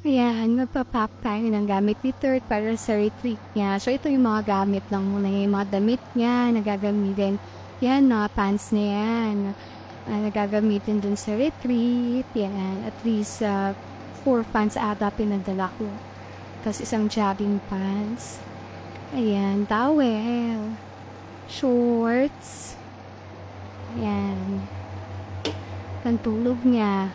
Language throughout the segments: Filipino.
Ayan, magpa-pack tayo ng gamit ni Third para sa retreat niya. So, ito yung mga gamit lang muna. Yung mga damit niya na gagamitin. Yan, mga pants na yan. Nagagamitin dun sa retreat. Yan, at least 4 pants ata pinadala ko. Tapos isang jogging pants. Ayan, towel. Shorts. Ayan. Pantulog niya.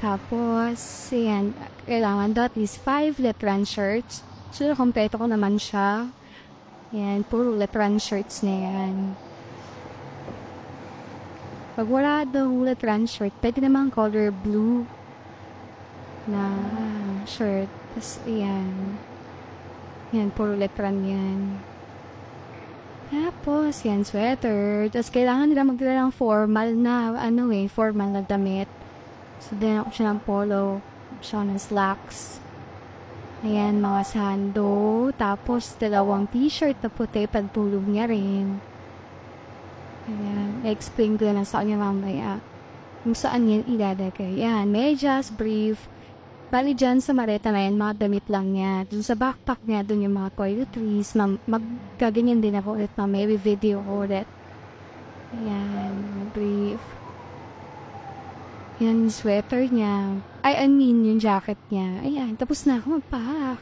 Tapos, ayan, kailangan daw at least 5 letran shirts. So, kompleto ko naman siya. Ayan, puro letran shirts na yan. Pag wala daw letran shirt, pwede naman color blue na shirt. Tapos, ayan. Ayan, puro letran yan. Tapos, yan, sweater. Tapos, kailangan nila magdala ng formal na damit. So, din ako siya ng polo. Siya ng slacks. Ayan, mga sando. Tapos, 2 t-shirt na puti. Pantulog niya rin. Ayan, explain ko na sa kanya mamaya. Kung saan yan ilalagay. Ayan, medyas, brief. Bali dyan sa maleta na yan, mga damit lang niya. Dun sa backpack niya, dun yung mga toiletries. Maggaganyan din ako ulit na may video ko ulit. Ayan, brief. Yan yung sweater niya. I mean, yung jacket niya. Ayan, tapos na ako magpack.